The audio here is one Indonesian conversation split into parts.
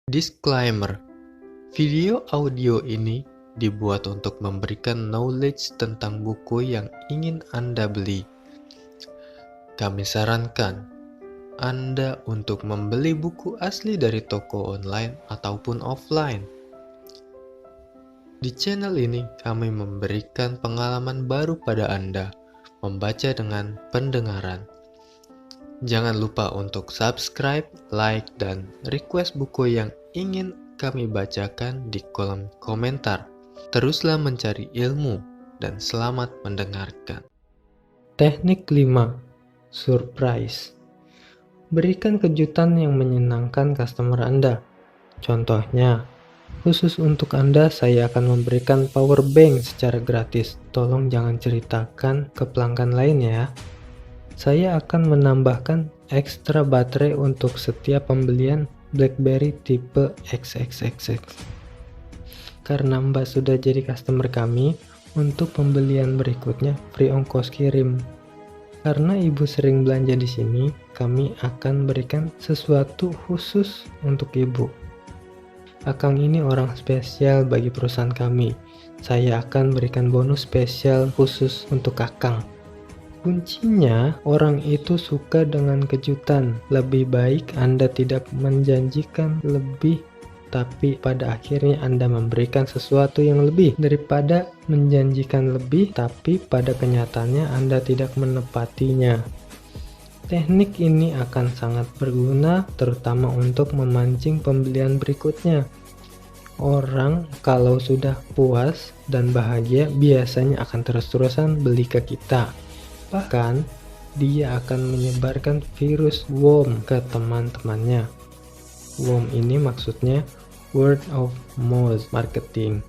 Disclaimer: video audio ini dibuat untuk memberikan knowledge tentang buku yang ingin Anda beli. Kami sarankan Anda untuk membeli buku asli dari toko online ataupun offline. Di channel ini kami memberikan pengalaman baru pada Anda membaca dengan pendengaran. Jangan lupa untuk subscribe, like, dan request buku yang ingin kami bacakan di kolom komentar. Teruslah mencari ilmu dan selamat mendengarkan. Teknik 5. Surprise. Berikan kejutan yang menyenangkan customer Anda. Contohnya, khusus untuk Anda saya akan memberikan power bank secara gratis. Tolong jangan ceritakan ke pelanggan lain ya. Saya akan menambahkan ekstra baterai untuk setiap pembelian BlackBerry tipe XXXX. Karena Mbak sudah jadi customer kami, untuk pembelian berikutnya free ongkos kirim. Karena Ibu sering belanja di sini, kami akan berikan sesuatu khusus untuk Ibu. Akang ini orang spesial bagi perusahaan kami. Saya akan berikan bonus spesial khusus untuk Akang. Kuncinya, orang itu suka dengan kejutan. Lebih baik Anda tidak menjanjikan lebih, tapi pada akhirnya Anda memberikan sesuatu yang lebih daripada menjanjikan lebih, tapi pada kenyataannya Anda tidak menepatinya. Teknik ini akan sangat berguna, terutama untuk memancing pembelian berikutnya. Orang kalau sudah puas dan bahagia biasanya akan terus-terusan beli ke kita. Bahkan, dia akan menyebarkan virus WOM ke teman-temannya. WOM ini maksudnya word of mouth marketing,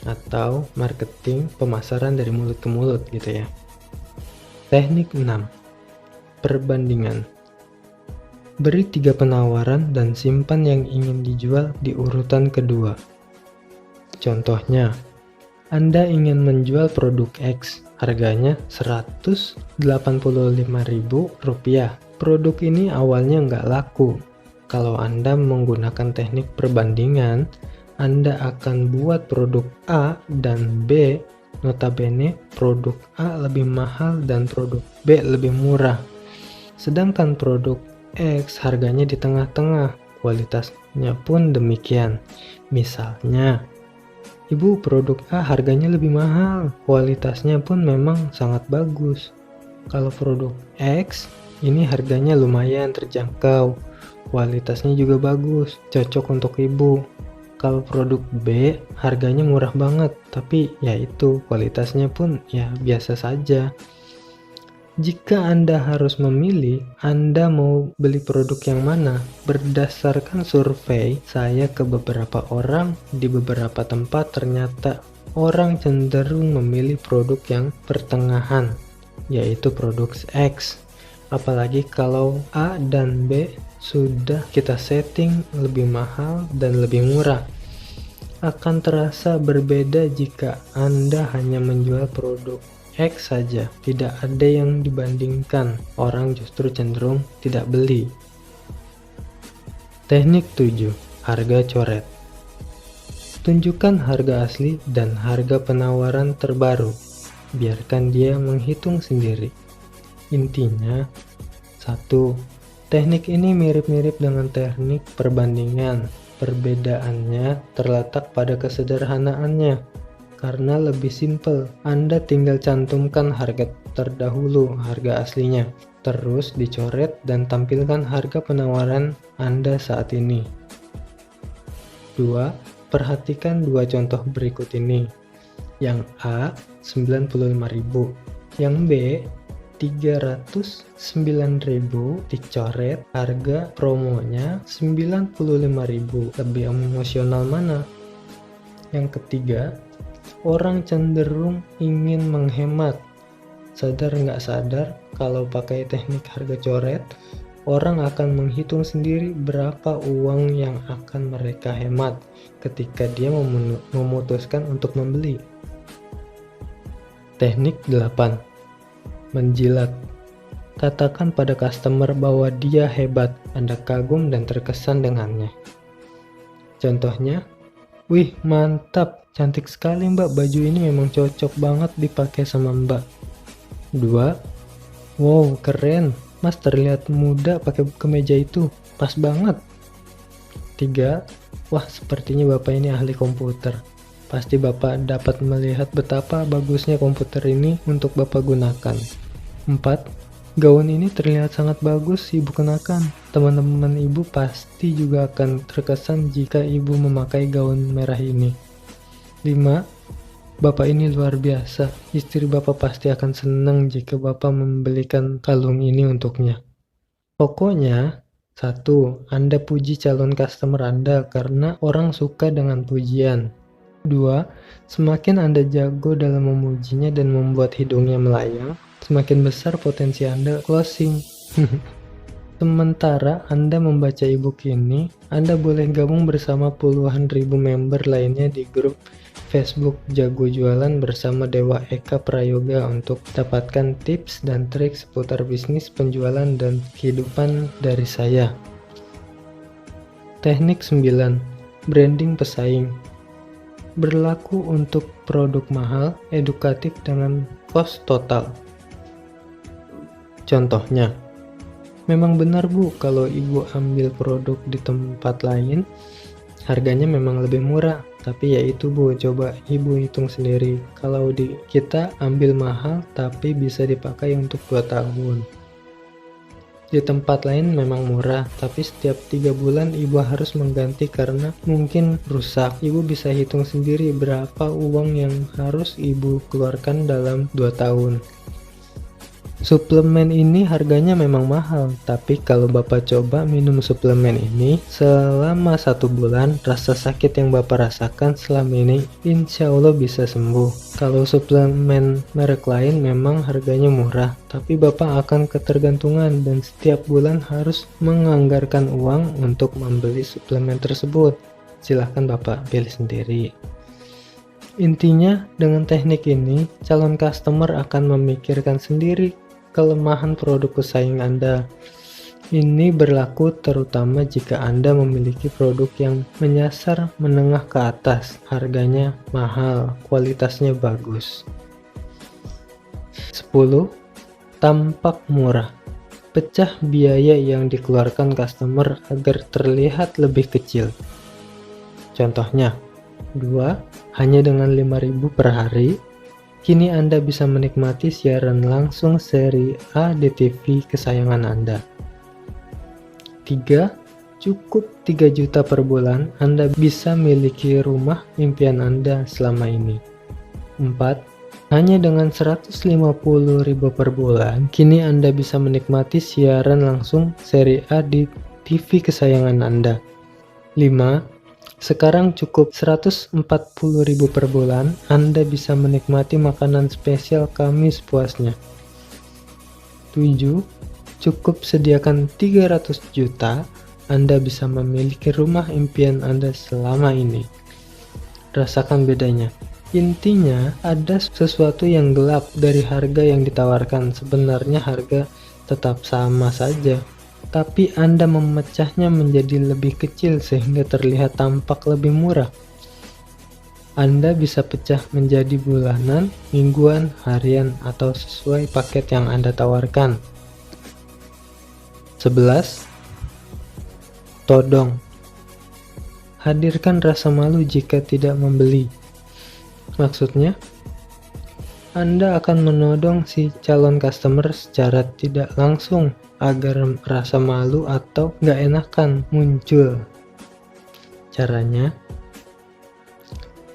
atau marketing pemasaran dari mulut ke mulut gitu ya. Teknik 6. Perbandingan. Beri 3 penawaran dan simpan yang ingin dijual di urutan kedua. Contohnya, Anda ingin menjual produk X, harganya Rp185.000. Produk ini awalnya nggak laku. Kalau Anda menggunakan teknik perbandingan, Anda akan buat produk A dan B, notabene produk A lebih mahal dan produk B lebih murah. Sedangkan produk X harganya di tengah-tengah, kualitasnya pun demikian. Misalnya, Ibu, produk A harganya lebih mahal, kualitasnya pun memang sangat bagus. Kalau produk X, ini harganya lumayan terjangkau, kualitasnya juga bagus, cocok untuk Ibu. Kalau produk B, harganya murah banget, tapi ya itu, kualitasnya pun ya biasa saja. Jika Anda harus memilih, Anda mau beli produk yang mana? Berdasarkan survei saya ke beberapa orang di beberapa tempat, ternyata orang cenderung memilih produk yang pertengahan, yaitu produk X. Apalagi kalau A dan B sudah kita setting lebih mahal dan lebih murah. Akan terasa berbeda jika Anda hanya menjual produk X saja, tidak ada yang dibandingkan, orang justru cenderung tidak beli. Teknik 7. Harga coret. Tunjukkan harga asli dan harga penawaran terbaru. Biarkan dia menghitung sendiri. Intinya, 1. Teknik ini mirip-mirip dengan teknik perbandingan. Perbedaannya terletak pada kesederhanaannya. Karena lebih simpel, Anda tinggal cantumkan harga terdahulu, harga aslinya, terus dicoret dan tampilkan harga penawaran Anda saat ini. 2. Perhatikan 2 contoh berikut ini. Yang A, 95.000. Yang B, 309.000, dicoret, harga promonya 95.000. Lebih emosional mana? Yang ketiga, orang cenderung ingin menghemat. Sadar nggak sadar, kalau pakai teknik harga coret, orang akan menghitung sendiri berapa uang yang akan mereka hemat ketika dia memutuskan untuk membeli. Teknik 8. Menjilat. Katakan pada customer bahwa dia hebat, Anda kagum dan terkesan dengannya. Contohnya, wih mantap, cantik sekali mbak, baju ini memang cocok banget dipakai sama mbak. 2. Wow keren, mas terlihat muda pakai kemeja itu, pas banget. 3. Wah sepertinya bapak ini ahli komputer, pasti bapak dapat melihat betapa bagusnya komputer ini untuk bapak gunakan. 4. Gaun ini terlihat sangat bagus ibu kenakan. Teman-teman ibu pasti juga akan terkesan jika ibu memakai gaun merah ini. 5. Bapak ini luar biasa. Istri bapak pasti akan senang jika bapak membelikan kalung ini untuknya. Pokoknya, 1. Anda puji calon customer Anda karena orang suka dengan pujian. 2. Semakin Anda jago dalam memujinya dan membuat hidungnya melayang, semakin besar potensi Anda closing. Sementara Anda membaca e-book ini, Anda boleh gabung bersama puluhan ribu member lainnya di grup Facebook Jago Jualan bersama Dewa Eka Prayoga untuk dapatkan tips dan trik seputar bisnis, penjualan, dan kehidupan dari saya. Teknik 9. Branding pesaing. Berlaku untuk produk mahal, edukatif dengan cost total. Contohnya, memang benar Bu, kalau ibu ambil produk di tempat lain, harganya memang lebih murah. Tapi ya itu Bu, coba ibu hitung sendiri. Kalau di kita ambil mahal, tapi bisa dipakai untuk 2 tahun. Di tempat lain memang murah, tapi setiap 3 bulan ibu harus mengganti karena mungkin rusak. Ibu bisa hitung sendiri berapa uang yang harus ibu keluarkan dalam 2 tahun. Suplemen ini harganya memang mahal, tapi kalau Bapak coba minum suplemen ini selama 1 bulan, rasa sakit yang Bapak rasakan selama ini insya Allah bisa sembuh. Kalau suplemen merek lain memang harganya murah, tapi Bapak akan ketergantungan dan setiap bulan harus menganggarkan uang untuk membeli suplemen tersebut. Silahkan Bapak pilih sendiri. Intinya, dengan teknik ini, calon customer akan memikirkan sendiri kelemahan produk pesaing Anda. Ini berlaku terutama jika Anda memiliki produk yang menyasar menengah ke atas, harganya mahal, kualitasnya bagus. 10. Tampak murah. Pecah biaya yang dikeluarkan customer agar terlihat lebih kecil. Contohnya, 2. Hanya dengan 5.000 per hari, kini Anda bisa menikmati siaran langsung seri A di TV kesayangan Anda. 3. Cukup 3 juta per bulan, Anda bisa miliki rumah impian Anda selama ini. 4. Hanya dengan 150.000 per bulan, kini Anda bisa menikmati siaran langsung seri A di TV kesayangan Anda. 5. Sekarang cukup 140.000 per bulan, Anda bisa menikmati makanan spesial kami sepuasnya. 7. Cukup sediakan 300 juta, Anda bisa memiliki rumah impian Anda selama ini. Rasakan bedanya. Intinya, ada sesuatu yang gelap dari harga yang ditawarkan. Sebenarnya harga tetap sama saja, tapi Anda memecahnya menjadi lebih kecil sehingga terlihat tampak lebih murah. Anda bisa pecah menjadi bulanan, mingguan, harian, atau sesuai paket yang Anda tawarkan. 11. Todong. Hadirkan rasa malu jika tidak membeli. Maksudnya, Anda akan menodong si calon customer secara tidak langsung agar rasa malu atau nggak enakan muncul. Caranya,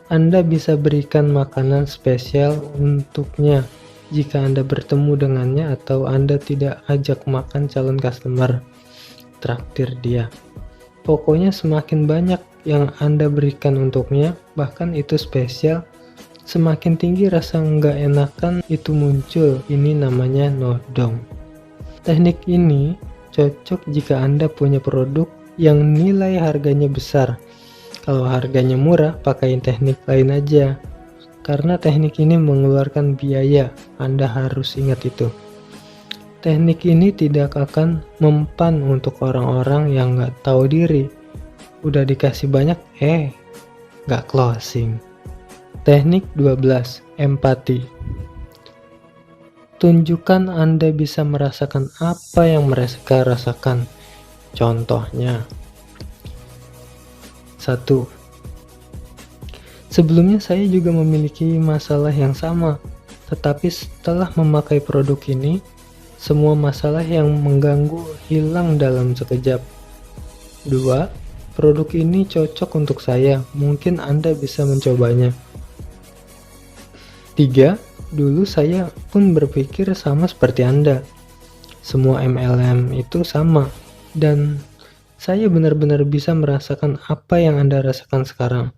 Anda bisa berikan makanan spesial untuknya jika Anda bertemu dengannya atau Anda tidak ajak makan calon customer. Traktir dia. Pokoknya semakin banyak yang Anda berikan untuknya, bahkan itu spesial, semakin tinggi rasa nggak enakan itu muncul. Ini namanya nodong. Teknik ini cocok jika Anda punya produk yang nilai harganya besar. Kalau harganya murah, pakai teknik lain aja. Karena teknik ini mengeluarkan biaya, Anda harus ingat itu. Teknik ini tidak akan mempan untuk orang-orang yang nggak tahu diri. udah dikasih banyak, nggak closing. Teknik 12, empati. Tunjukkan Anda bisa merasakan apa yang mereka rasakan. Contohnya, 1. Sebelumnya saya juga memiliki masalah yang sama, tetapi setelah memakai produk ini, semua masalah yang mengganggu hilang dalam sekejap. 2. Produk ini cocok untuk saya, mungkin Anda bisa mencobanya. 3. Dulu saya pun berpikir sama seperti Anda. Semua MLM itu sama, dan saya benar-benar bisa merasakan apa yang Anda rasakan sekarang.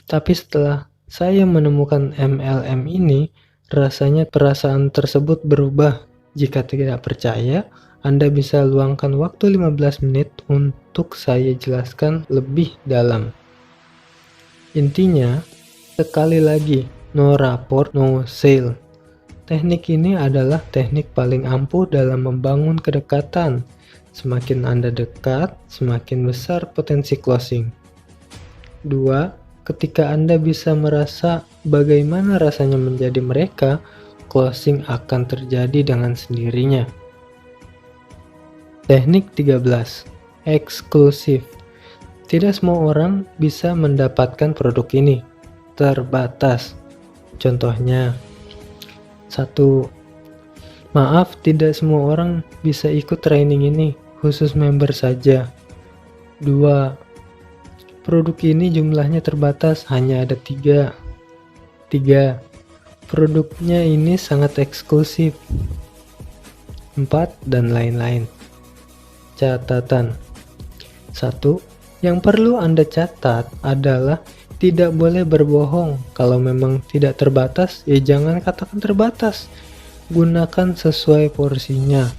Tapi setelah saya menemukan MLM ini, rasanya perasaan tersebut berubah. Jika tidak percaya, Anda bisa luangkan waktu 15 menit untuk saya jelaskan lebih dalam. Intinya, sekali lagi, no rapport, no sale. Teknik ini adalah teknik paling ampuh dalam membangun kedekatan. Semakin Anda dekat, semakin besar potensi closing. 2. Ketika Anda bisa merasa bagaimana rasanya menjadi mereka, closing akan terjadi dengan sendirinya. Teknik 13. Eksklusif. Tidak semua orang bisa mendapatkan produk ini. Terbatas. Contohnya, 1. Maaf, tidak semua orang bisa ikut training ini, khusus member saja. 2. Produk ini jumlahnya terbatas, hanya ada 3. 3. Produknya ini sangat eksklusif. 4. Dan lain-lain. Catatan. 1. Yang perlu Anda catat adalah tidak boleh berbohong. Kalau memang tidak terbatas, ya jangan katakan terbatas. Gunakan sesuai porsinya.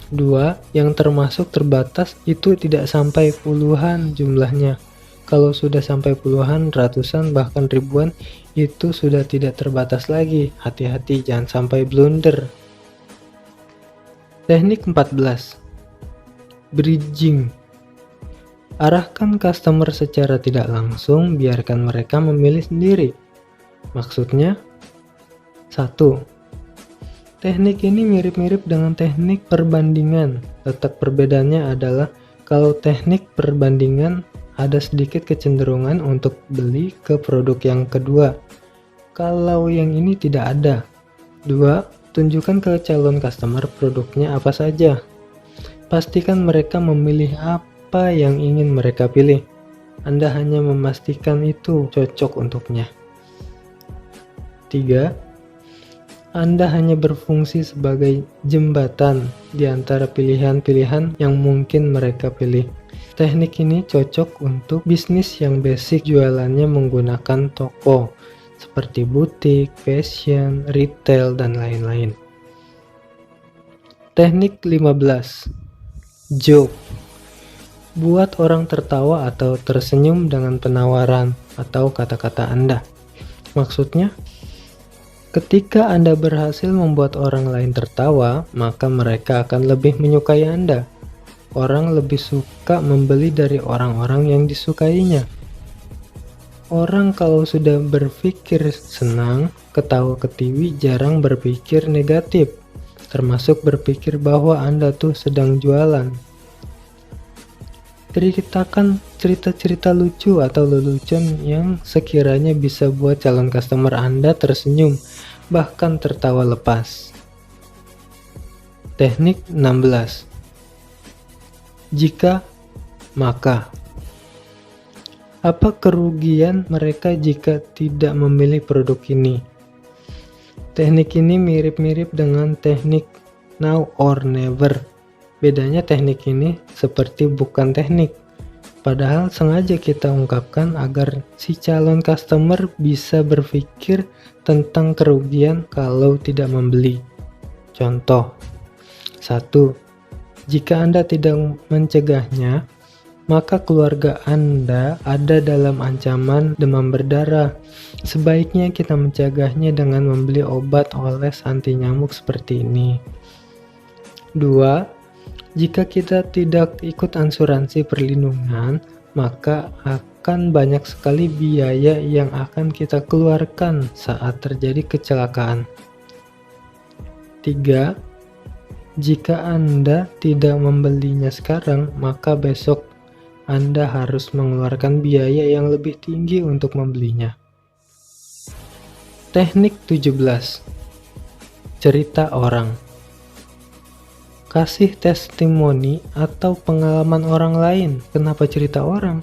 2. Yang termasuk terbatas itu tidak sampai puluhan jumlahnya. Kalau sudah sampai puluhan, ratusan, bahkan ribuan, itu sudah tidak terbatas lagi. Hati-hati, jangan sampai blunder. Teknik 14. Bridging. Arahkan customer secara tidak langsung, biarkan mereka memilih sendiri. Maksudnya, 1. Teknik ini mirip-mirip dengan teknik perbandingan. Letak perbedaannya adalah kalau teknik perbandingan ada sedikit kecenderungan untuk beli ke produk yang kedua. Kalau yang ini tidak ada. 2. Tunjukkan ke calon customer produknya apa saja. Pastikan mereka memilih apa yang ingin mereka pilih. Anda hanya memastikan itu cocok untuknya. 3. Anda hanya berfungsi sebagai jembatan di antara pilihan-pilihan yang mungkin mereka pilih. Teknik ini cocok untuk bisnis yang basic, jualannya menggunakan toko, seperti butik, fashion, retail, dan lain-lain. Teknik 15. Joke. Buat orang tertawa atau tersenyum dengan penawaran atau kata-kata Anda. Maksudnya, ketika Anda berhasil membuat orang lain tertawa, maka mereka akan lebih menyukai Anda. Orang lebih suka membeli dari orang-orang yang disukainya. Orang kalau sudah berpikir senang, ketawa ketiwi, jarang berpikir negatif, termasuk berpikir bahwa Anda tuh sedang jualan. Ceritakan cerita-cerita lucu atau lelucon yang sekiranya bisa buat calon customer Anda tersenyum, bahkan tertawa lepas. Teknik 16. Jika, maka. Apa kerugian mereka jika tidak memilih produk ini? Teknik ini mirip-mirip dengan teknik now or never. Bedanya teknik ini seperti bukan teknik, padahal sengaja kita ungkapkan agar si calon customer bisa berpikir tentang kerugian kalau tidak membeli. Contoh, 1. Jika Anda tidak mencegahnya, maka keluarga Anda ada dalam ancaman demam berdarah. Sebaiknya kita mencegahnya dengan membeli obat oles anti nyamuk seperti ini. 2. Jika kita tidak ikut asuransi perlindungan, maka akan banyak sekali biaya yang akan kita keluarkan saat terjadi kecelakaan. 3. Jika Anda tidak membelinya sekarang, maka besok Anda harus mengeluarkan biaya yang lebih tinggi untuk membelinya. Teknik 17. Cerita orang. Kasih testimoni atau pengalaman orang lain. Kenapa cerita orang?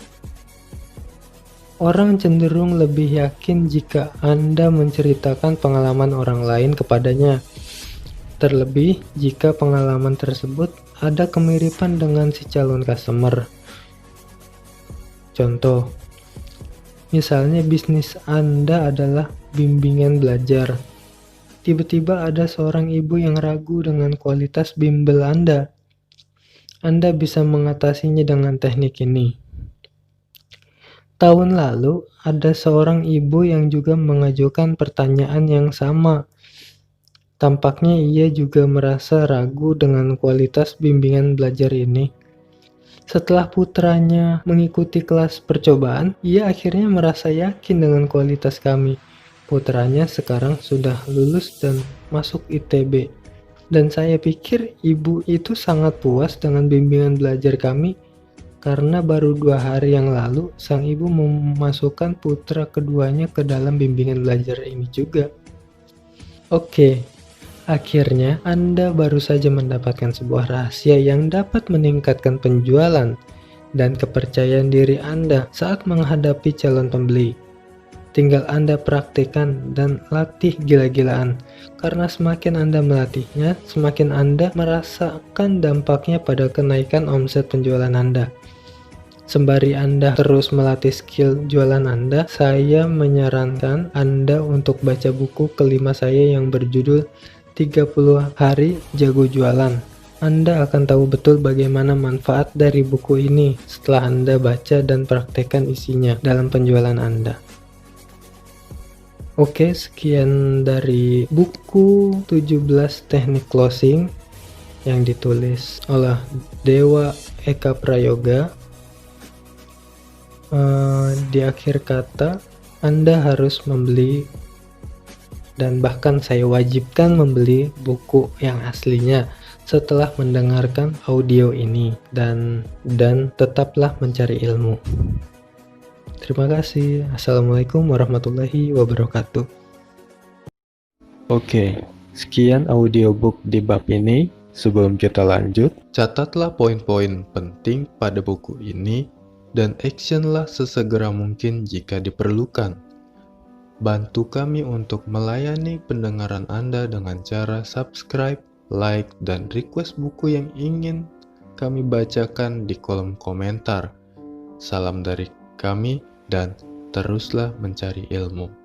Orang cenderung lebih yakin jika Anda menceritakan pengalaman orang lain kepadanya. Terlebih jika pengalaman tersebut ada kemiripan dengan si calon customer. Contoh, misalnya bisnis Anda adalah bimbingan belajar. Tiba-tiba ada seorang ibu yang ragu dengan kualitas bimbel Anda. Anda bisa mengatasinya dengan teknik ini. Tahun lalu, ada seorang ibu yang juga mengajukan pertanyaan yang sama. Tampaknya ia juga merasa ragu dengan kualitas bimbingan belajar ini. Setelah putranya mengikuti kelas percobaan, ia akhirnya merasa yakin dengan kualitas kami. Putranya sekarang sudah lulus dan masuk ITB. Dan saya pikir ibu itu sangat puas dengan bimbingan belajar kami karena baru 2 hari yang lalu sang ibu memasukkan putra keduanya ke dalam bimbingan belajar ini juga. Oke, akhirnya Anda baru saja mendapatkan sebuah rahasia yang dapat meningkatkan penjualan dan kepercayaan diri Anda saat menghadapi calon pembeli. Tinggal Anda praktikkan dan latih gila-gilaan, karena semakin Anda melatihnya, semakin Anda merasakan dampaknya pada kenaikan omset penjualan Anda. Sembari Anda terus melatih skill jualan Anda, saya menyarankan Anda untuk baca buku kelima saya yang berjudul 30 Hari Jago Jualan. Anda akan tahu betul bagaimana manfaat dari buku ini setelah Anda baca dan praktekkan isinya dalam penjualan Anda. Oke, sekian dari buku 17 Teknik Closing yang ditulis oleh Dewa Eka Prayoga. Di akhir kata, Anda harus membeli dan bahkan saya wajibkan membeli buku yang aslinya setelah mendengarkan audio ini dan tetaplah mencari ilmu. Terima kasih. Assalamualaikum warahmatullahi wabarakatuh. Oke, sekian audiobook di bab ini. Sebelum kita lanjut, Catatlah poin-poin penting pada buku ini dan actionlah sesegera mungkin jika diperlukan. Bantu kami untuk melayani pendengaran Anda dengan cara subscribe, like, dan request buku yang ingin kami bacakan di kolom komentar. Salam dari kami dan teruslah mencari ilmu.